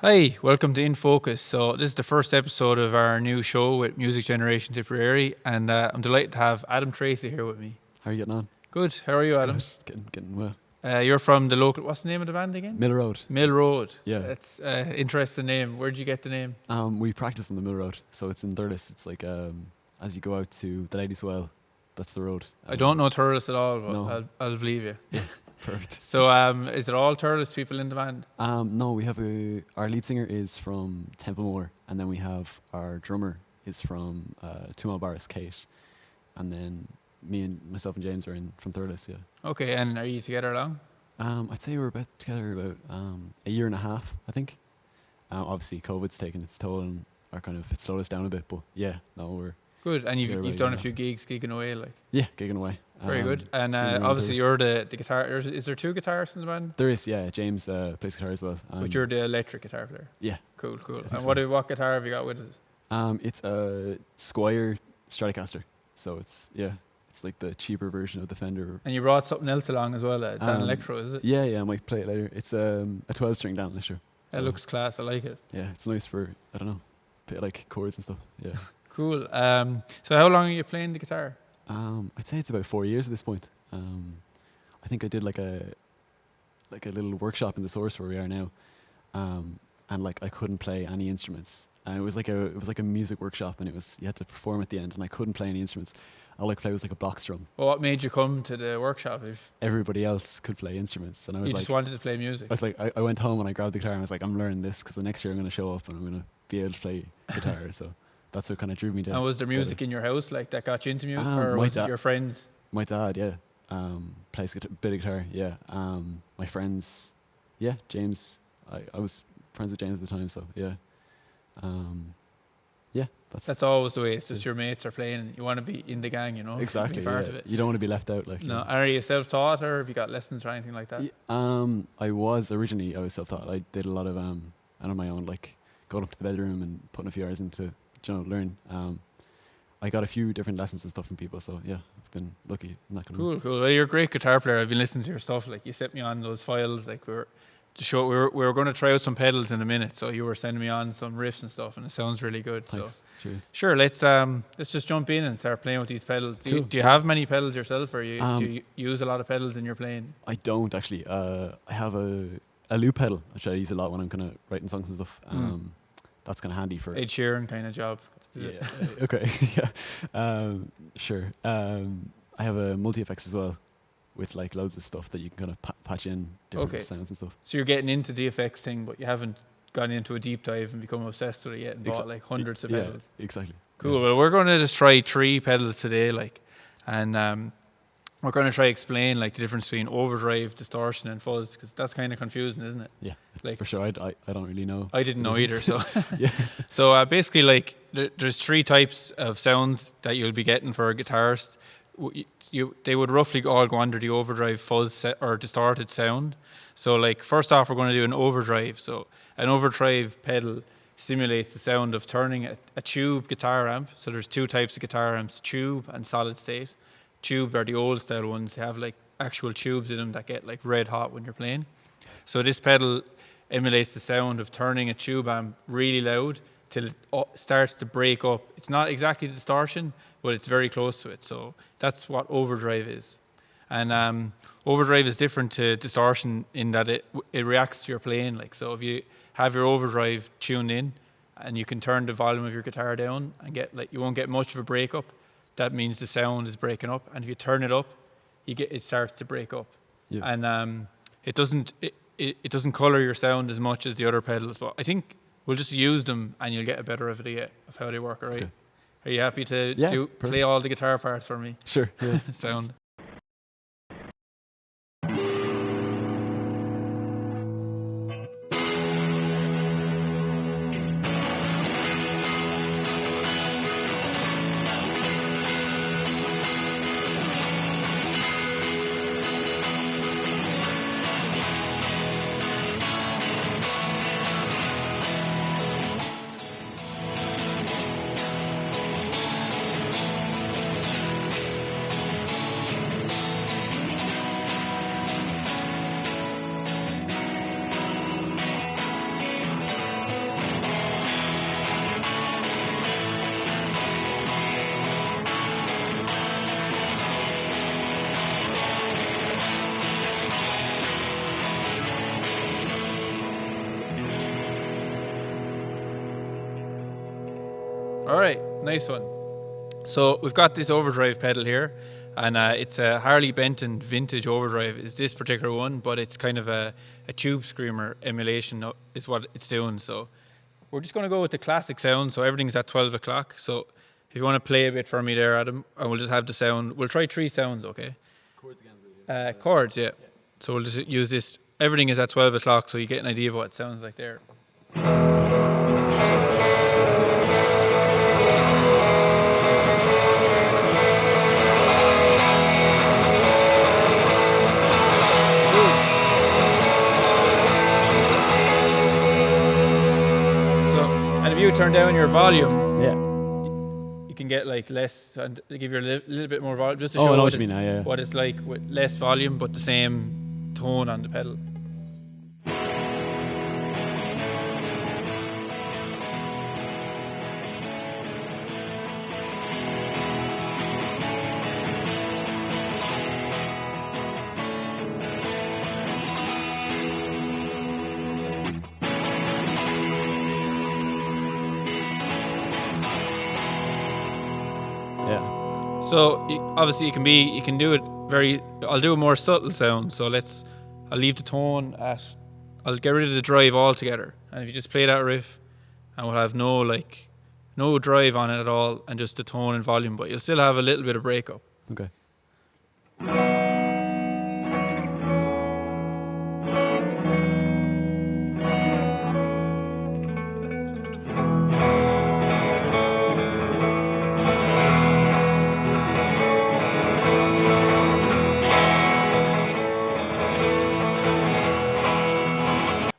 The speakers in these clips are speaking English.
Hi, welcome to In Focus. So this is the first episode of our new show with Music Generation Tipperary, and I'm delighted to have Adam Tracey here with me. How are you getting on? Good. How are you, Adam? Getting well. You're from the local. What's the name of the band again? Mill Road. Mill Road. Yeah. That's interesting name. Where did you get the name? We practice on the Mill Road, so it's in Thurles. It's like as you go out to the Ladies' Well, that's the road. I don't know Thurles at all, but No. I'll believe you. Yeah, perfect. So is it all Thurles people in the band? No, we have our lead singer is from Templemore, and then we have our drummer is from Tumabaris, Kate, and then myself and James are from Thurles. Yeah. Okay, and are you together long? I'd say we're together about a year and a half, I think. Obviously, COVID's taken its toll and it slowed us down a bit, but yeah, no, we're good. And together you've about done a a few gigs, gigging away, like. Yeah, gigging away. Very good. And around obviously Thurles. you're the guitar. Is there two guitarists in the band? There is, yeah. James plays guitar as well. But you're the electric guitar player. Yeah. Cool. think And so. what guitar have you got with us? It's a Squire Stratocaster, so it's like the cheaper version of the Fender. And you brought something else along as well, Dan Um, Electro, is it? Yeah, I might play it later. It's a 12-string Dan Electro. That looks class. I like it. Yeah, it's nice for play like chords and stuff. Yeah. Cool. So how long are you playing the guitar? I'd say it's about 4 years at this point. I think I did like a little workshop in the Source where we are now, and like I couldn't play any instruments. And it was like a music workshop, and you had to perform at the end, and I couldn't play any instruments. All I could play was like a block strum. Well, what made you come to the workshop? If Everybody else could play instruments, and I was you like, just wanted to play music. I was like, I went home and I grabbed the guitar and I was like, I'm learning this because the next year I'm going to show up and I'm going to be able to play guitar. So that's what kind of drew me down. And was there music in your house like that got you into music, Um, or my was it dad- your friends? My dad, yeah, plays a bit of guitar. Yeah, my friends, yeah, James. I was friends with James at the time, so yeah, yeah. That's always the way. It's just your mates are playing, and you want to be in the gang, exactly. Be part Yeah. of it. You don't want to be left out. Like No. Are you self-taught, or have you got lessons or anything like that? I was self-taught. I did a lot of on my own, like going up to the bedroom and putting a few hours into learn. I got a few different lessons and stuff from people, so yeah, I've been lucky. I'm not gonna Cool. Well, you're a great guitar player. I've been listening to your stuff. Like you sent me on those files. Like we were going to try out some pedals in a minute. So you were sending me on some riffs and stuff, and it sounds really good. Thanks. So Cheers. sure, let's just jump in and start playing with these pedals. Cool. Do you have many pedals yourself, or do you Um, use a lot of pedals in your playing? I don't actually. I have a loop pedal, which I use a lot when I'm kind of writing songs and stuff. That's kind of handy for. Ed Sheeran kind of job. Is Yeah. it? Okay. Yeah. Sure. I have a multi-effects as well, with like loads of stuff that you can kind of patch in different Okay. sounds and stuff. So you're getting into the effects thing, but you haven't gone into a deep dive and become obsessed with it yet and bought like hundreds of pedals. Yeah, exactly. Cool. Yeah. Well, we're going to just try 3 pedals today, and we're going to try explain like the difference between overdrive, distortion, and fuzz, because that's kind of confusing, isn't it? Yeah, Like for sure. I don't really know. I didn't know either. So Yeah. so basically, like there's 3 types of sounds that you'll be getting for a guitarist. They would roughly all go under the overdrive, fuzz, or distorted sound. So like first off, we're going to do an overdrive. So an overdrive pedal simulates the sound of turning a tube guitar amp. So there's 2 types of guitar amps, tube and solid state. Tube are the old style ones. They have like actual tubes in them that get like red hot when you're playing. So this pedal emulates the sound of turning a tube amp really loud till it starts to break up. It's not exactly distortion, but it's very close to it. So that's what overdrive is. And overdrive is different to distortion in that it reacts to your playing. Like, so if you have your overdrive tuned in and you can turn the volume of your guitar down and you won't get much of a breakup, that means the sound is breaking up. And if you turn it up, it starts to break up. Yeah. And it doesn't color your sound as much as the other pedals, but I think we'll just use them and you'll get a better idea of how they work. All right. Okay. Are you happy to Yeah, play perfect. all the guitar parts for me? Sure. Yeah. Sound. All right, nice one. So we've got this overdrive pedal here, and it's a Harley Benton vintage overdrive. Is this particular one, but it's kind of a tube screamer emulation is what it's doing. So we're just going to go with the classic sound. So everything's at 12 o'clock. So if you want to play a bit for me there, Adam, and we'll just have the sound. We'll try 3 sounds, okay? Chords again. Chords, yeah. So we'll just use this. Everything is at 12 o'clock, so you get an idea of what it sounds like there. If you turn down your volume, you can get like less, and they give you a little bit more volume, just to show what it's like with less volume but the same tone on the pedal. So obviously you can do it I'll do a more subtle sound. So I'll leave the tone I'll get rid of the drive altogether. And if you just play that riff, and we'll have no drive on it at all, and just the tone and volume, but you'll still have a little bit of breakup. Okay.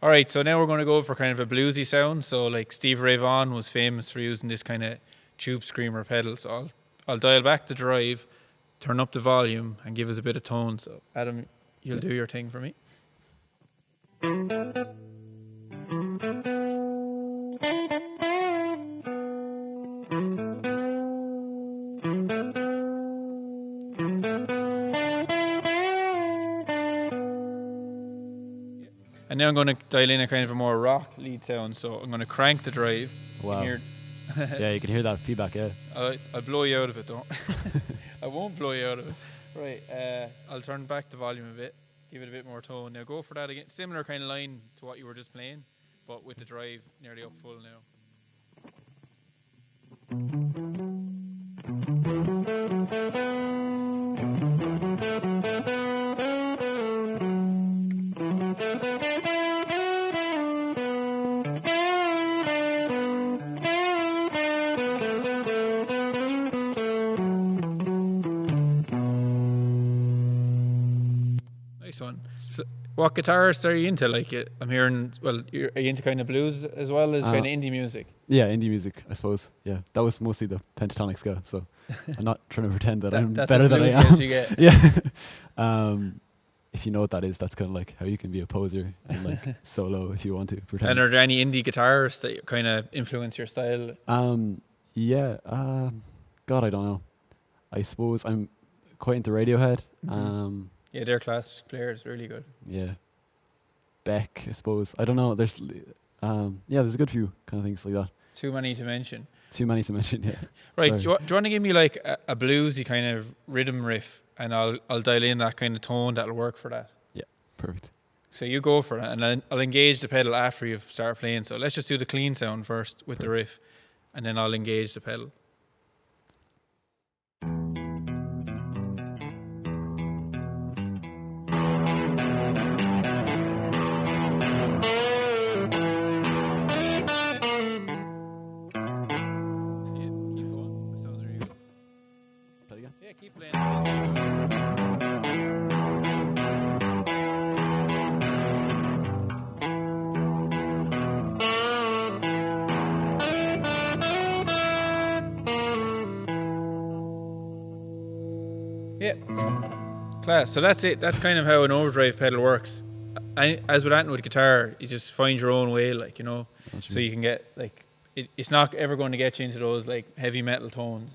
Alright, so now we're going to go for kind of a bluesy sound. So like Steve Ray Vaughan was famous for using this kind of tube screamer pedal. So I'll dial back the drive, turn up the volume, and give us a bit of tone. So Adam, you'll do your thing for me. And now I'm going to dial in a kind of a more rock lead sound. So I'm going to crank the drive. Wow. Yeah, you can hear that feedback, yeah. I'll blow you out of it, don't I won't blow you out of it. Right, I'll turn back the volume a bit, give it a bit more tone. Now go for that again. Similar kind of line to what you were just playing, but with the drive nearly up full now. Nice one. So what guitarists are you into? Like, I'm hearing, are you into kind of blues as well as kind of indie music? Yeah, indie music, I suppose. Yeah, that was mostly the pentatonic scale, so I'm not trying to pretend that I'm better than I am. You get. Yeah. If you know what that is, that's kind of like how you can be a poser and like solo if you want to pretend. And are there any indie guitarists that kind of influence your style? Yeah. God, I don't know. I suppose I'm quite into Radiohead. Mm-hmm. Yeah, their class player is really good. Yeah. Beck, I suppose. I don't know. There's a good few kind of things like that. Too many to mention. Yeah. Right. Do you want to give me like a bluesy kind of rhythm riff, and I'll dial in that kind of tone that'll work for that. Yeah, perfect. So you go for it, and I'll engage the pedal after you've started playing. So let's just do the clean sound first with the riff, and then I'll engage the pedal. Yeah, keep playing. Yeah, class. So that's it. That's kind of how an overdrive pedal works. As with anything with guitar, you just find your own way, like, you know. So you can get like it's not ever going to get you into those like heavy metal tones.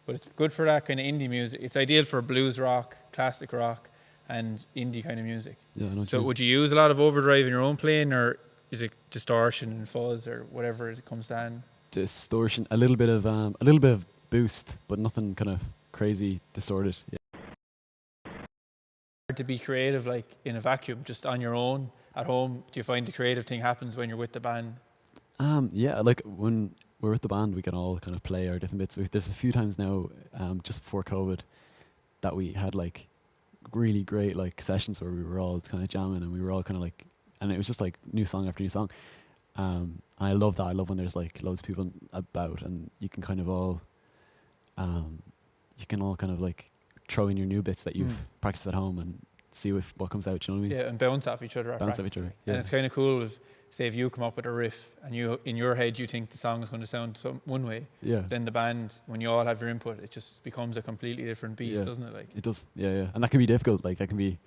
But it's good for that kind of indie music. It's ideal for blues rock, classic rock, and indie kind of music. Yeah, I know. So would you use a lot of overdrive in your own playing, or is it distortion and fuzz or whatever it comes down? distortion, a little bit of boost, but nothing kind of crazy distorted. Yeah. To be creative, like in a vacuum, just on your own at home, do you find the creative thing happens when you're with the band? Yeah, like when we're with the band, we can all kind of play our different bits. There's a few times now, just before COVID, that we had like really great like sessions where we were all kind of jamming and we were all kind of like, and it was just like new song after new song. And I love that. I love when there's like loads of people about and you can kind of all, you can all kind of like throw in your new bits that you've practiced at home and see what comes out. You know what I mean? Yeah, and bounce off each other. Bounce off each other. Yeah. And it's kind of cool if, say, if you come up with a riff and you in your head you think the song is going to sound one way. Yeah. Then the band, when you all have your input, it just becomes a completely different beast, doesn't it? Like it does. Yeah. And that can be difficult. Like that can be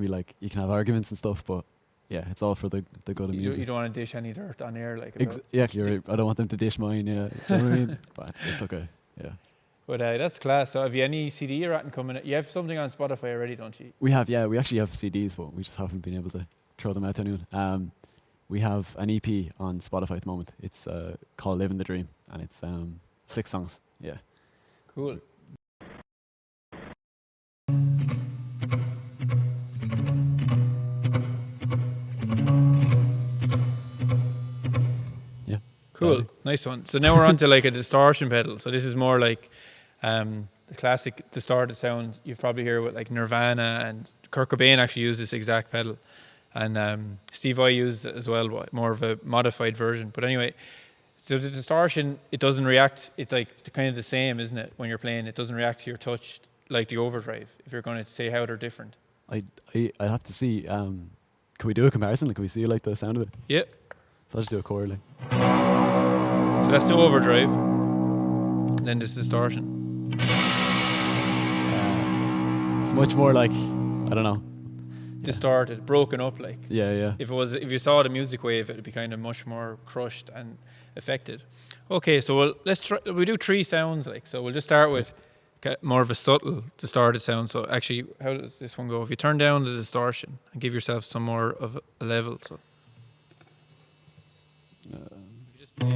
like you can have arguments and stuff, but yeah, it's all for the good of music. You don't want to dish any dirt on air, like. Yeah, you're right. I don't want them to dish mine. Yeah, do you know what I mean? But it's okay. Yeah. But that's class. So have you any CD you're at coming? You have something on Spotify already, don't you? We have, yeah. We actually have CDs, but we just haven't been able to throw them out to anyone. We have an EP on Spotify at the moment. It's called Living the Dream, and it's 6 songs. Yeah. Cool. Yeah. Cool. Nice one. So now we're on to like a distortion pedal. So this is more like the classic distorted sound you've probably heard with like Nirvana, and Kurt Cobain actually used this exact pedal. And Steve Vai used it as well, but more of a modified version. But anyway, so the distortion, it doesn't react. It's like kind of the same, isn't it? When you're playing, it doesn't react to your touch like the overdrive. If you're going to say how they're different, I'd have to see. Can we do a comparison? Like, can we see like the sound of it? Yeah. So I'll just do a chord. Like. So that's the overdrive. Then this distortion. It's much more like, I don't know. Distorted, broken up, like. Yeah. If you saw the music wave, it'd be kind of much more crushed and affected. Okay, so we do 3 sounds, like. So we'll just start with more of a subtle distorted sound. So actually, how does this one go? If you turn down the distortion and give yourself some more of a level, so. If you just play.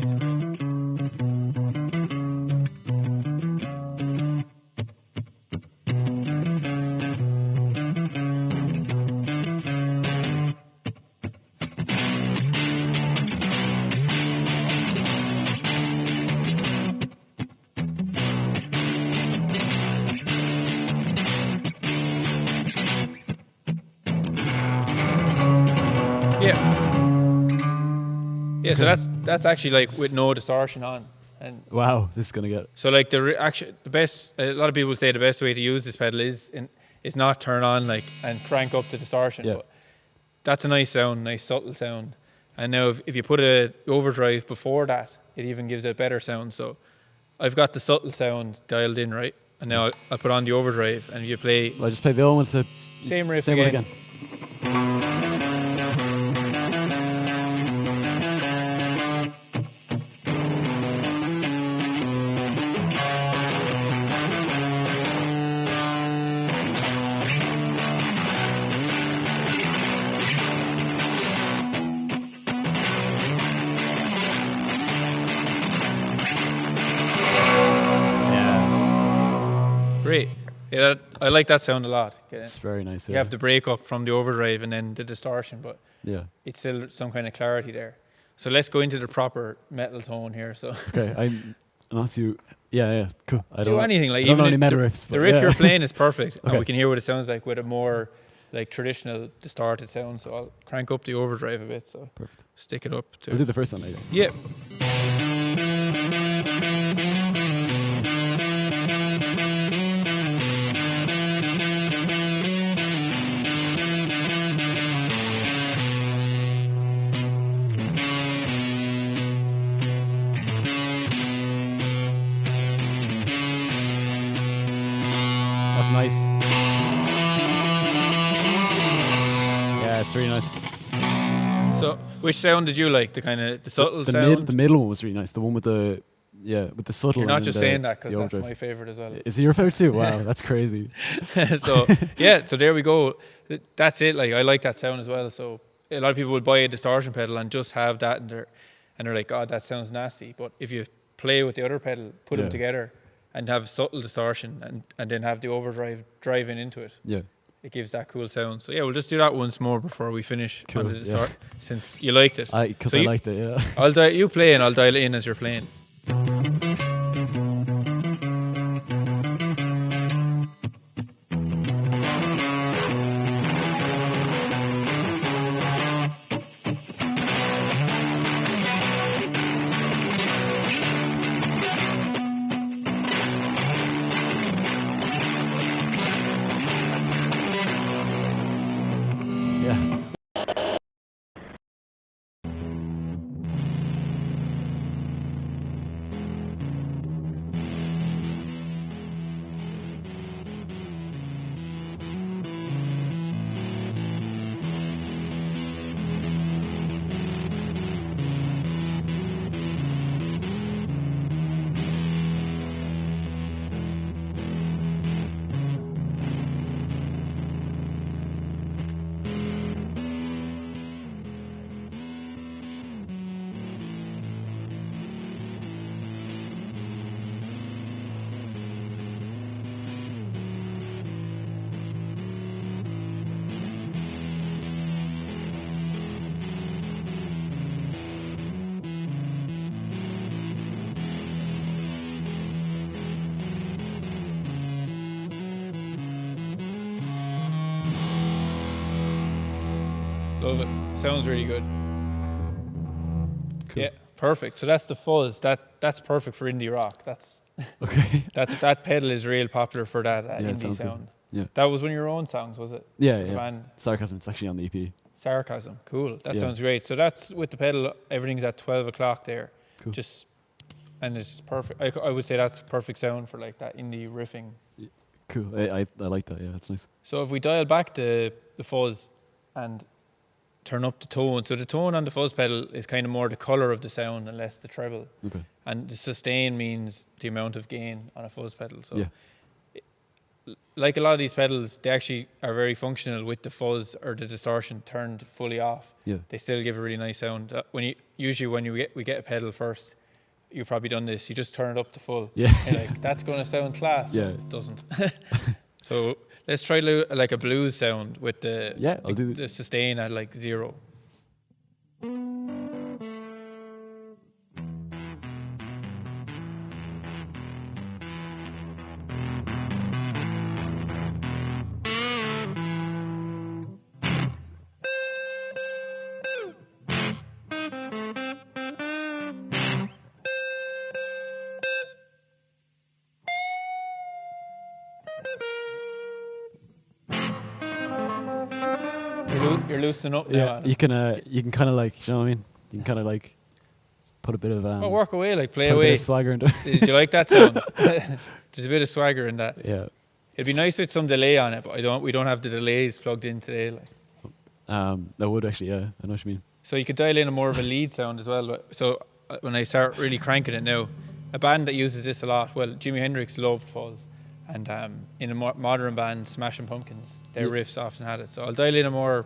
Yeah, so that's actually like with no distortion on. And wow, this is gonna get. So like the best. A lot of people say the best way to use this pedal is not turn on like and crank up the distortion. Yeah. But that's a nice sound, nice subtle sound. And now if you put a overdrive before that, it even gives a better sound. So I've got the subtle sound dialed in, right? And now I'll put on the overdrive, and if you play. Well, I just play the old one with the same riff same again. one again. Great. Yeah, I like that sound a lot. It's very nice. You have the break up from the overdrive and then the distortion, but yeah, it's still some kind of clarity there. So let's go into the proper metal tone here. So okay, I'm not too. Yeah, cool. I don't do anything like I don't know even any metal riffs. The riff you're playing is perfect, okay. And we can hear what it sounds like with a more like traditional distorted sound. So I'll crank up the overdrive a bit. So perfect. Stick it up. We'll do the first one later. Yeah. That's nice. Yeah, it's really nice. So, which sound did you like? The kind of the subtle sound. The middle one was really nice. The one with the subtle. You're not just saying that because that's overdrive. my favorite as well. Is it your favorite too? Wow, that's crazy. So yeah, so there we go. That's it. Like I like that sound as well. So a lot of people would buy a distortion pedal and just have that in there. and they're like, God, that sounds nasty. But if you play with the other pedal, put them together, and have subtle distortion, and then have the overdrive driving into it, it gives that cool sound. So yeah, we'll just do that once more before we finish on the distort, since you liked it. Because I liked it, yeah. You play and I'll dial it in as you're playing. Yeah. Love it. Sounds really good. Cool. Yeah, perfect. So that's the Fuzz. That's perfect for indie rock. That's Okay. that pedal is real popular for that indie sound. Yeah. That was one of your own songs, was it? Yeah, The yeah. band Sarcasm, it's actually on the EP. Sarcasm. Cool. That Yeah. sounds great. So that's with the pedal. Everything's at 12 o'clock there. Cool. And it's perfect. I would say that's perfect sound for like that indie riffing. Cool. I like that, yeah, that's nice. So if we dial back the Fuzz and turn up the tone. So the tone on the Fuzz pedal is kind of more the color of the sound and less the treble. Okay. And the sustain means the amount of gain on a Fuzz pedal. So Yeah. like a lot of these pedals, they actually are very functional with the fuzz or the distortion turned fully off. Yeah. They still give a really nice sound. When we get a pedal first, you've probably done this. You just turn it up to full. Yeah. And like that's going to sound class. Yeah. It doesn't. So let's try like a blues sound with I'll do the sustain at like 0. You're loosening up now. Yeah, Adam. you can kind of like, you know what I mean? You can kind of like put a bit of Oh, work away, like play put a away. bit of swagger into it. Did you like that sound? There's a bit of swagger in that. Yeah. It'd be nice with some delay on it, but we don't have the delays plugged in today. Like. That would actually, yeah, I know what you mean. So you could dial in a more of a lead sound as well. So when I start really cranking it now, a band that uses this a lot, well, Jimi Hendrix loved fuzz, and in a modern band, Smashing Pumpkins, their riffs often had it. So I'll dial in a more.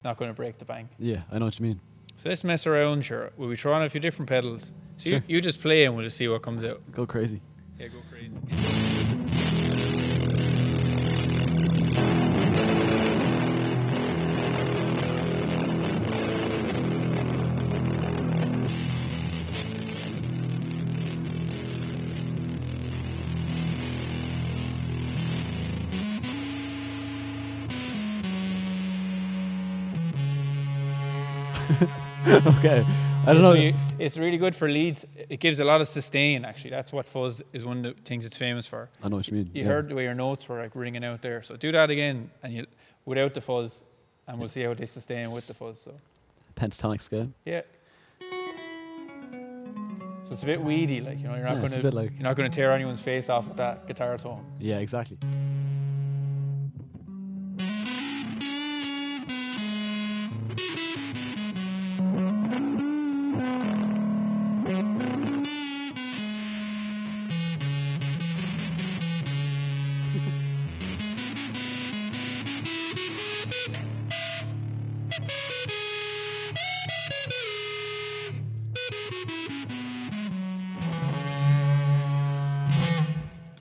Not going to break the bank. Yeah, I know what you mean. So let's mess around, sure. We'll be trying a few different pedals. So Sure. you just play and we'll just see what comes out. Go crazy. Yeah, go crazy. Okay. I don't So know. it's really good for leads. It gives a lot of sustain, actually. That's what fuzz is one of the things it's famous for. I know what you mean. You yeah. heard the way your notes were like ringing out there. So do that again and without the fuzz, and we'll see how they sustain with the fuzz. So pentatonic scale. yeah. So it's a bit weedy, like you're not Yeah, it's a bit like- you're not going to tear anyone's face off with that guitar tone. Yeah, exactly.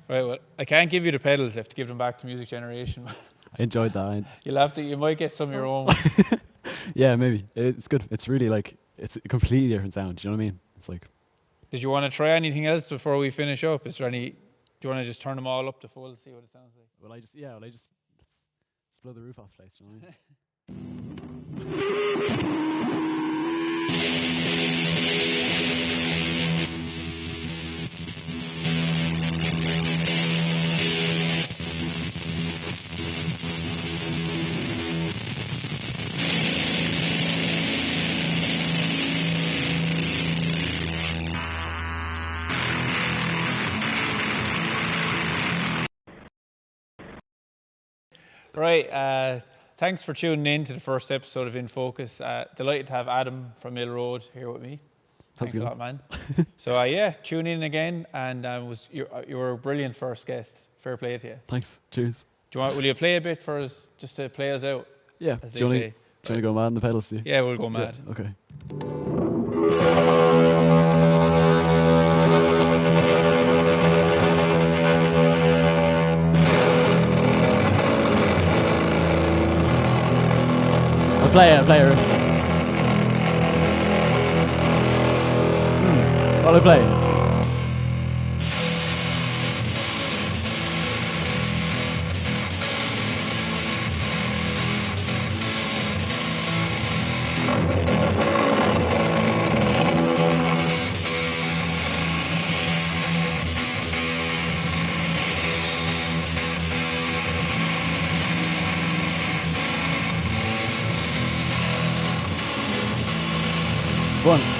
Right, well, I can't give you the pedals. I have to give them back to Music Generation. I enjoyed that. You might get some of your own. Yeah, maybe. It's good. It's really like, it's a completely different sound. Do you know what I mean? It's like, Did you want to try anything else before we finish up? Do you want to just turn them all up to full, see what it sounds like? let's blow the roof off the place. Do you know what I mean? Right, thanks for tuning in to the first episode of In Focus. Delighted to have Adam from Mill Road here with me. Thanks a lot, man. So yeah, tune in again, and you were a brilliant first guest. Fair play to you. Thanks. Cheers. Will you play a bit for us, just to play us out? Yeah. As Do they you say. want to go mad on the pedals? Yeah, we'll go mad. Yeah, okay. I'll play it. What'll I play? One.